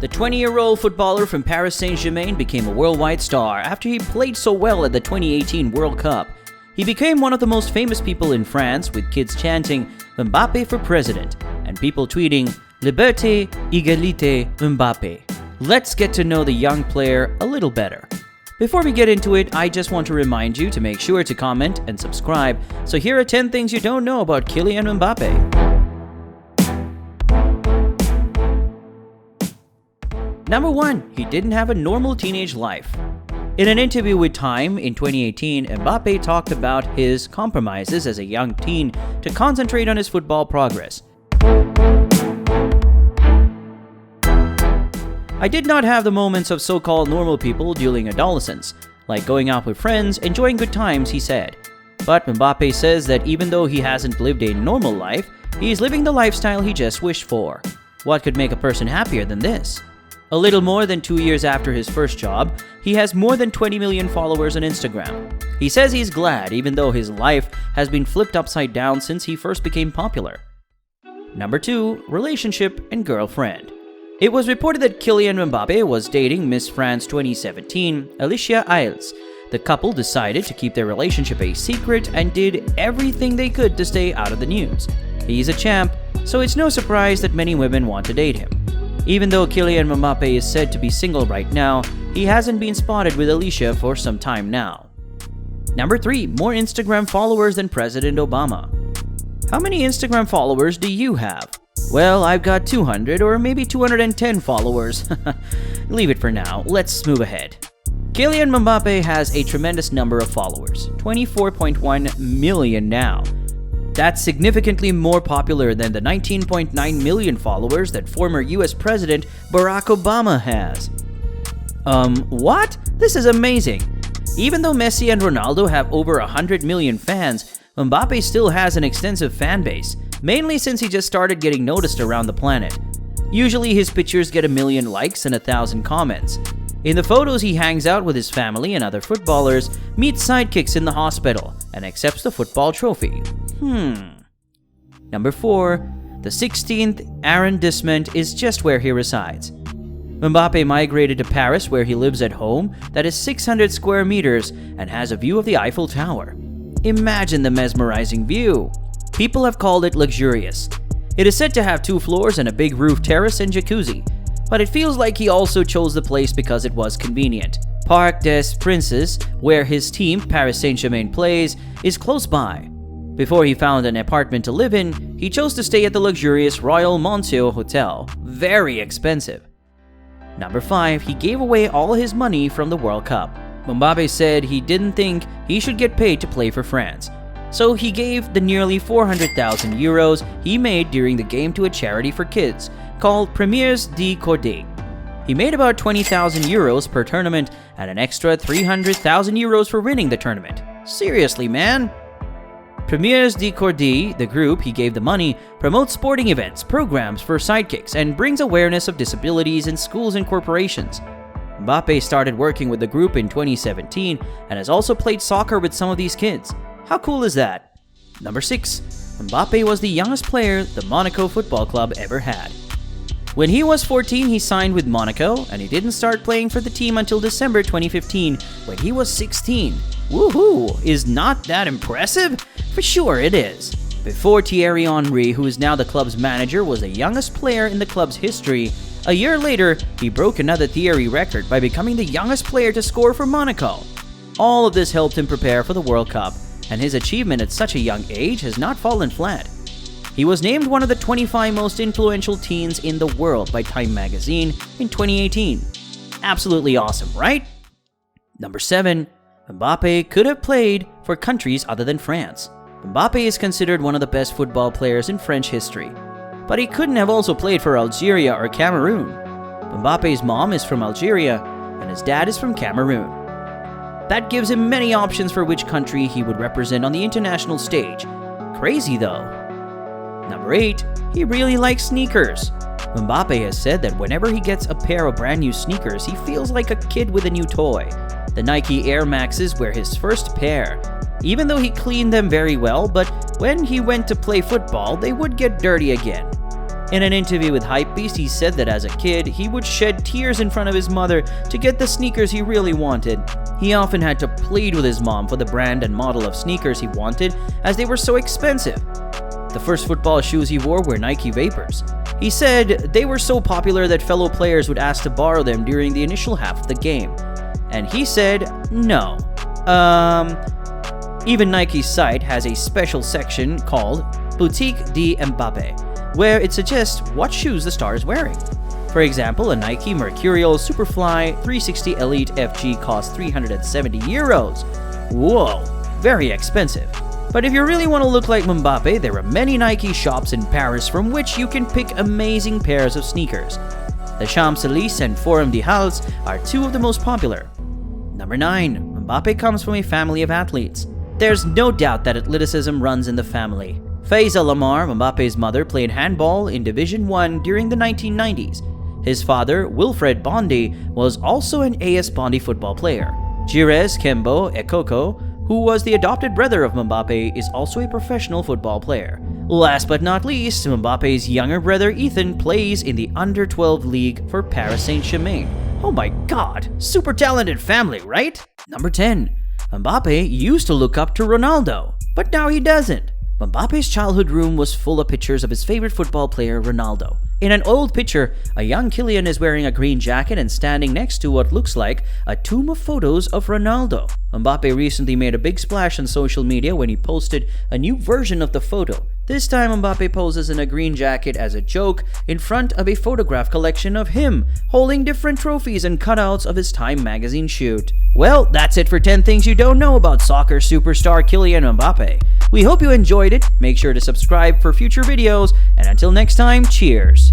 The 20-year-old footballer from Paris Saint-Germain became a worldwide star after he played so well at the 2018 World Cup. He became one of the most famous people in France, with kids chanting Mbappe for president and people tweeting Liberté, Égalité, Mbappe. Let's get to know the young player a little better. Before we get into it, I just want to remind you to make sure to comment and subscribe. So here are 10 things you don't know about Kylian Mbappe. Number 1. He didn't have a normal teenage life. In an interview with Time in 2018, Mbappe talked about his compromises as a young teen to concentrate on his football progress. I did not have the moments of so-called normal people during adolescence, like going out with friends, enjoying good times, he said. But Mbappe says that even though he hasn't lived a normal life, he is living the lifestyle he just wished for. What could make a person happier than this? A little more than 2 years after his first job, he has more than 20 million followers on Instagram. He says he's glad even though his life has been flipped upside down since he first became popular. Number 2. Relationship and girlfriend. It was reported that Kylian Mbappe was dating Miss France 2017, Alicia Iles. The couple decided to keep their relationship a secret and did everything they could to stay out of the news. He's a champ, so it's no surprise that many women want to date him. Even though Kylian Mbappe is said to be single right now, he hasn't been spotted with Alicia for some time now. Number 3. More Instagram followers than President Obama. How many Instagram followers do you have? Well, I've got 200 or maybe 210 followers. Leave it for now, let's move ahead. Kylian Mbappe has a tremendous number of followers, 24.1 million now. That's significantly more popular than the 19.9 million followers that former US President Barack Obama has. What? This is amazing. Even though Messi and Ronaldo have over 100 million fans, Mbappe still has an extensive fan base, mainly since he just started getting noticed around the planet. Usually his pictures get 1 million likes and 1,000 comments. In the photos, he hangs out with his family and other footballers, meets sidekicks in the hospital, and accepts the football trophy. Number 4. The 16th arrondissement is just where he resides. Mbappe migrated to Paris, where he lives at home that is 600 square meters and has a view of the Eiffel Tower. Imagine the mesmerizing view. People have called it luxurious. It is said to have 2 floors and a big roof terrace and jacuzzi. But it feels like he also chose the place because it was convenient. Parc des Princes, where his team, Paris Saint-Germain, plays, is close by. Before he found an apartment to live in, he chose to stay at the luxurious Royal Monsieur Hotel. Very expensive. Number 5. He gave away all his money from the World Cup. Mbappe said he didn't think he should get paid to play for France. So he gave the nearly 400,000 euros he made during the game to a charity for kids called Premiers de Cordée. He made about 20,000 euros per tournament and an extra 300,000 euros for winning the tournament. Seriously, man? Premiers de Cordée, the group he gave the money, promotes sporting events, programs for sidekicks, and brings awareness of disabilities in schools and corporations. Mbappe started working with the group in 2017 and has also played soccer with some of these kids. How cool is that? Number 6. Mbappe was the youngest player the Monaco Football Club ever had. When he was 14, he signed with Monaco, and he didn't start playing for the team until December 2015, when he was 16. Woohoo! Is not that impressive? For sure it is. Before Thierry Henry, who is now the club's manager, was the youngest player in the club's history, a year later, he broke another Thierry record by becoming the youngest player to score for Monaco. All of this helped him prepare for the World Cup, and his achievement at such a young age has not fallen flat. He was named one of the 25 most influential teens in the world by Time magazine in 2018. Absolutely awesome, right? Number 7. Mbappe could have played for countries other than France. Mbappe is considered one of the best football players in French history, but he couldn't have also played for Algeria or Cameroon. Mbappe's mom is from Algeria, and his dad is from Cameroon. That gives him many options for which country he would represent on the international stage. Crazy though. Number 8. He really likes sneakers. Mbappe has said that whenever he gets a pair of brand new sneakers, he feels like a kid with a new toy. The Nike Air Maxes were his first pair. Even though he cleaned them very well, but when he went to play football, they would get dirty again. In an interview with Hypebeast, he said that as a kid, he would shed tears in front of his mother to get the sneakers he really wanted. He often had to plead with his mom for the brand and model of sneakers he wanted, as they were so expensive. The first football shoes he wore were Nike Vapors. He said they were so popular that fellow players would ask to borrow them during the initial half of the game. And he said no. Even Nike's site has a special section called Boutique de Mbappe, where it suggests what shoes the star is wearing. For example, a Nike Mercurial Superfly 360 Elite FG costs €370. Whoa, very expensive. But if you really want to look like Mbappe, there are many Nike shops in Paris from which you can pick amazing pairs of sneakers. The Champs-Élysées and Forum des Halles are two of the most popular. Number 9. Mbappe comes from a family of athletes. There's no doubt that athleticism runs in the family. Faiza Lamar, Mbappe's mother, played handball in Division 1 during the 1990s. His father, Wilfred Bondi, was also an AS Bondi football player. Jirez Kembo Ekoko, who was the adopted brother of Mbappe, is also a professional football player. Last but not least, Mbappe's younger brother Ethan plays in the Under-12 League for Paris Saint-Germain. Oh my god, super talented family, right? Number 10. Mbappe used to look up to Ronaldo, but now he doesn't. Mbappe's childhood room was full of pictures of his favorite football player, Ronaldo. In an old picture, a young Kylian is wearing a green jacket and standing next to what looks like a tomb of photos of Ronaldo. Mbappe recently made a big splash on social media when he posted a new version of the photo. This time, Mbappe poses in a green jacket as a joke in front of a photograph collection of him, holding different trophies and cutouts of his Time magazine shoot. Well, that's it for 10 things you don't know about soccer superstar Kylian Mbappe. We hope you enjoyed it. Make sure to subscribe for future videos, and until next time, cheers!